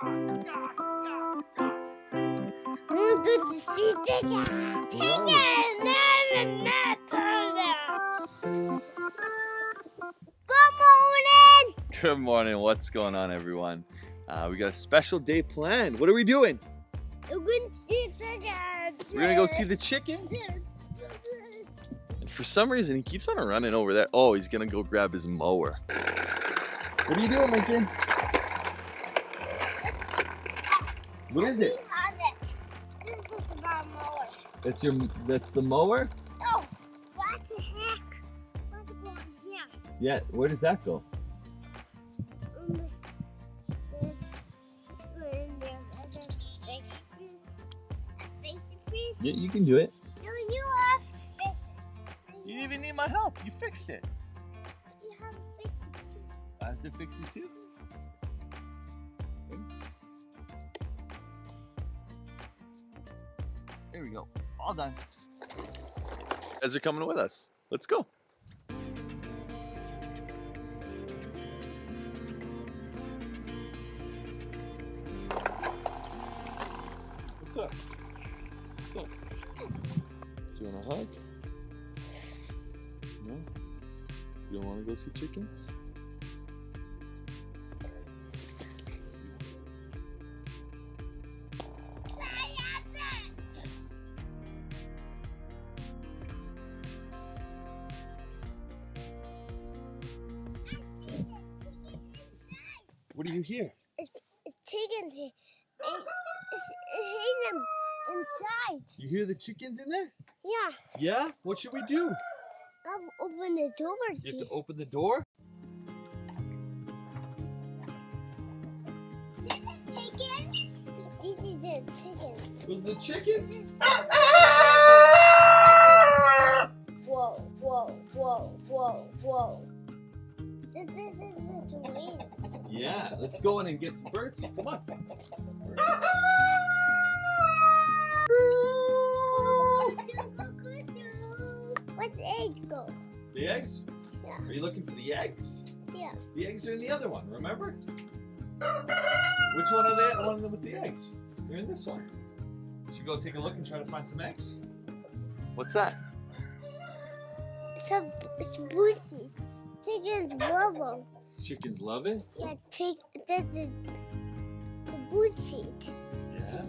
I'm going to see chicken. Good morning. Good morning. What's going on, everyone? We got a special day planned. What are we doing? We're going to see chickens. We're gonna go see the chickens. And for some reason, he keeps on running over there. Oh, he's gonna go grab his mower. What are you doing, Lincoln? What is it? This is about mower. That's the mower? Oh, what the heck? What's going here? Yeah. Where does that go? Yeah, you can do it. No, you have fixed it. You didn't even need my help. You fixed it. You have fixed it too. I have to fix it too. There we go. All done. You guys are coming with us. Let's go. What's up? What's up? Do you want a hug? No? You don't want to go see chickens? What do you hear? It's chickens here. It's hidden inside. You hear the chickens in there? Yeah. Yeah? What should we do? I'll open the door. You have to open the door? Chicken? This is the chicken. Those are the chickens? Whoa, whoa, whoa, whoa, whoa. This is wings. Yeah, let's go in and get some birdseed. Come on. Where's the eggs go? The eggs? Yeah. Are you looking for the eggs? Yeah. The eggs are in the other one, remember? Which one are they? One of them with the eggs. They're in this one. Should we go take a look and try to find some eggs? What's that? It's booty. Chickens love them. Chickens love it? Yeah, that's the booty. Yeah.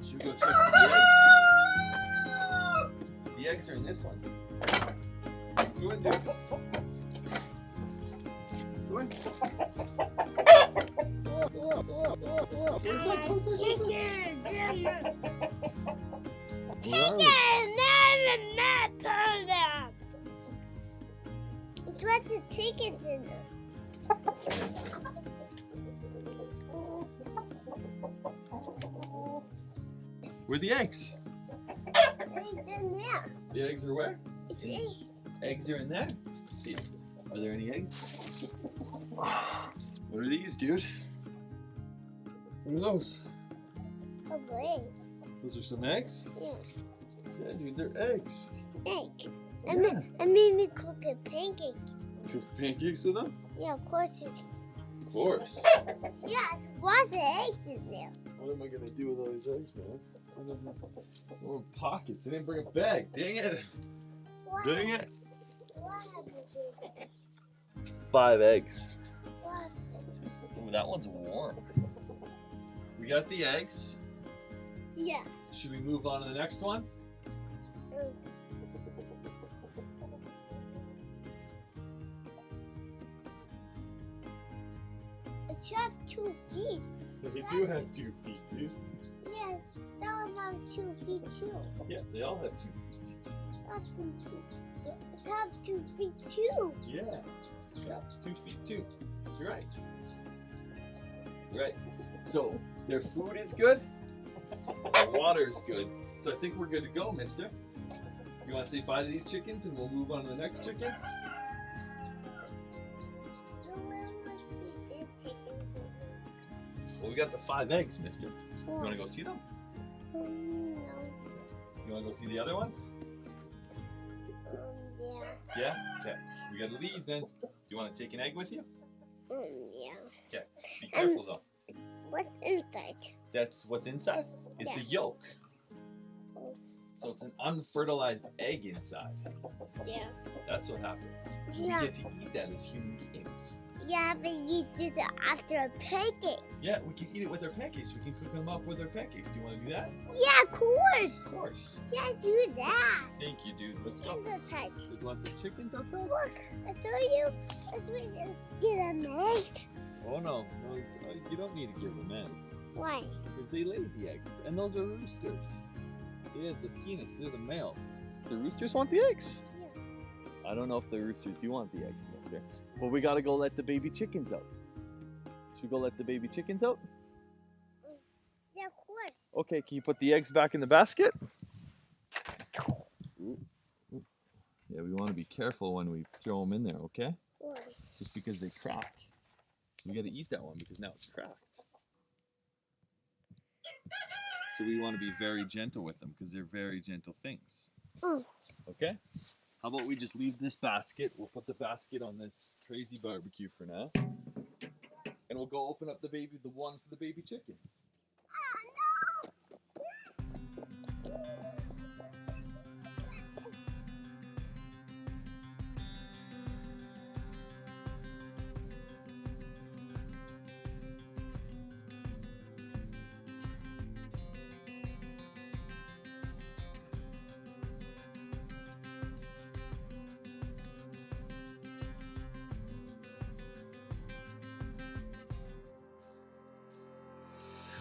Should we go check for the eggs? The eggs are in this one. Go in, dude. Go in. Go inside, go inside, go inside. It's what the chickens in there. Where are the eggs? It's in there. The eggs are where? It's in. Eggs are in there? Let's see. Are there any eggs? What are these, dude? What are those? A brain. Those are some eggs? Yeah. Yeah, dude, they're eggs. It's egg. Yeah. I made me cook a pancake. Cook pancakes with them? Yeah, of course. Of course. Yeah, it's lots of eggs in there. What am I gonna do with all these eggs, man? Oh, in pockets. I didn't bring a bag. Dang it. What? Dang it. What happened? 5 eggs. What? Ooh, that one's warm. We got the eggs. Yeah. Should we move on to the next one? It has 2 feet. They do have 2 feet, dude. Yes, that one has 2 feet too. Yeah, they all have 2 feet. That's 2 feet. It has 2 feet too. Yeah. Yeah, 2 feet too. You're right. You're right. So, their food is good. Their water is good. So I think we're good to go, mister. You want to say bye to these chickens and we'll move on to the next chickens? Well, we got the 5 eggs, mister. You want to go see them? No. You want to go see the other ones? Yeah. Yeah? Okay. We got to leave then. Do you want to take an egg with you? Yeah. Okay. Be careful though. What's outside. That's what's inside? Is the yolk. Oh. So it's an unfertilized egg inside. Yeah. That's what happens. Yeah. We get to eat that as human beings. Yeah, but you eat this after a pancake. Yeah, we can eat it with our pancakes. We can cook them up with our pancakes. Do you want to do that? Yeah, of course. Of course. Yeah, do that. Thank you, dude. Let's go. Outside. There's lots of chickens outside. Look, I saw you. I saw you get an egg. Oh no, you don't need to give them eggs. Why? Because they lay the eggs. And those are roosters. They have the penis, they're the males. The roosters want the eggs? Yeah. I don't know if the roosters do want the eggs, mister. But we gotta go let the baby chickens out. Should we go let the baby chickens out? Yeah, of course. Okay, can you put the eggs back in the basket? Ooh. Yeah, we want to be careful when we throw them in there, okay? Why? Just because they crack. So we gotta eat that one because now it's cracked. So we want to be very gentle with them because they're very gentle things. Okay? How about we just leave this basket? We'll put the basket on this crazy barbecue for now. And we'll go open up the one for the baby chickens.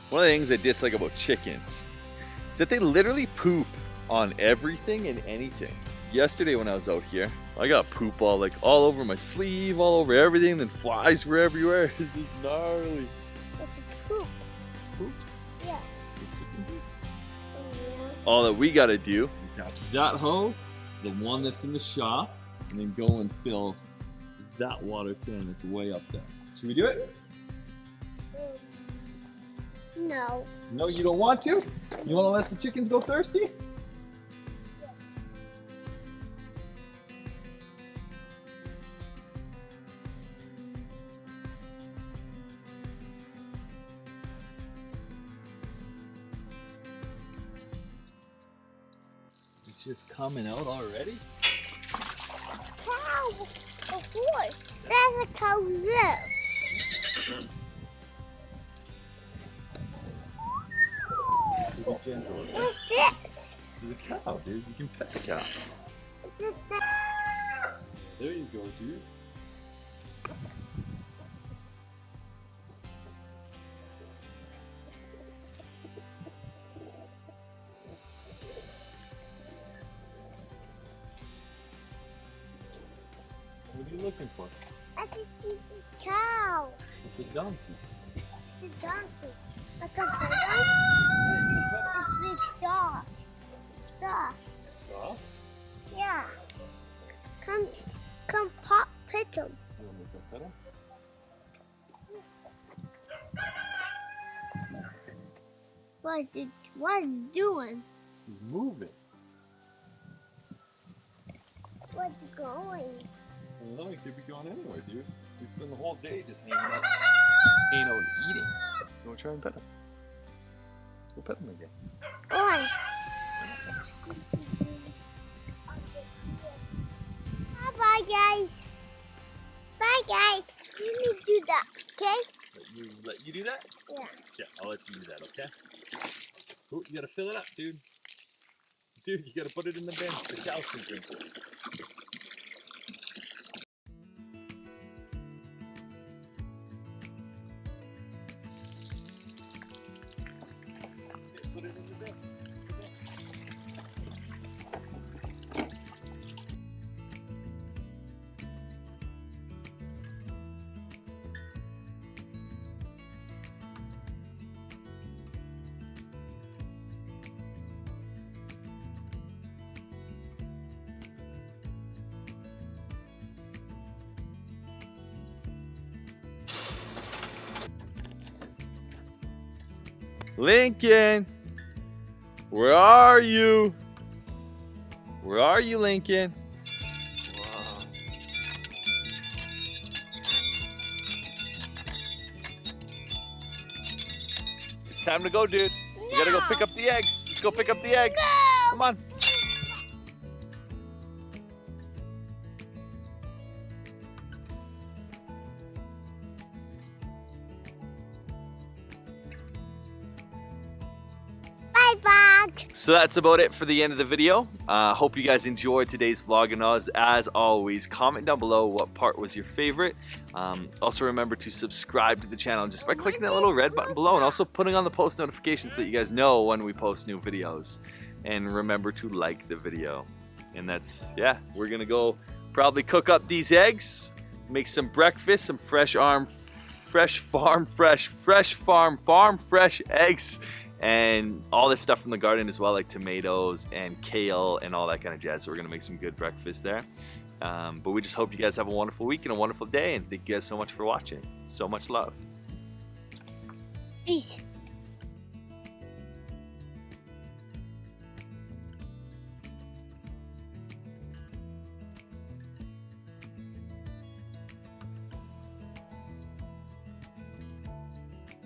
One of the things I dislike about chickens is that they literally poop on everything and anything. Yesterday when I was out here, I got poop all over my sleeve, all over everything, then flies were everywhere. It's just gnarly. It's a poop. Poop? Yeah. All that we gotta do is attach that hose to the one that's in the shop, and then go and fill that water can that's way up there. Should we do it? No. No, you don't want to? You want to let the chickens go thirsty? It's just coming out already? Cow. A horse. That's a cow live. Be gentle. What's this? This is a cow, dude. You can pet the cow. There you go, dude. What are you looking for? I can see the cow. It's a donkey. It's a donkey. Look at the donkey. It's big soft. It's soft. Soft? Yeah. Come pet him. You want me to go pet him? What is it doing? He's moving. Where's it going? I don't know, he could be going anywhere, dude. He spend the whole day just hanging out and eating. So we'll try and pet him. We'll pet him again. Why? Bye, guys. Bye, guys. Let me do that, okay? Let you do that? Yeah. Yeah, I'll let you do that, okay? Oh, you gotta fill it up, dude. Dude, you gotta put it in the bin so the cows can drink it. Put it in the bin. Lincoln, where are you? Where are you, Lincoln? Wow. time to go, dude. You gotta go pick up the eggs. Let's go pick up the eggs. Come on. Bye, Bug. So that's about it for the end of the video. Hope you guys enjoyed today's vlog, and as always, comment down below what part was your favorite. Also remember to subscribe to the channel just by clicking that little red button below, and also putting on the post notifications so that you guys know when we post new videos. And remember to like the video. And that's, yeah, we're gonna go probably cook up these eggs, make some breakfast, some fresh farm fresh eggs, and all this stuff from the garden as well, like tomatoes and kale and all that kind of jazz. So we're gonna make some good breakfast there. But we just hope you guys have a wonderful week and a wonderful day, and thank you guys so much for watching. So much love. Peace.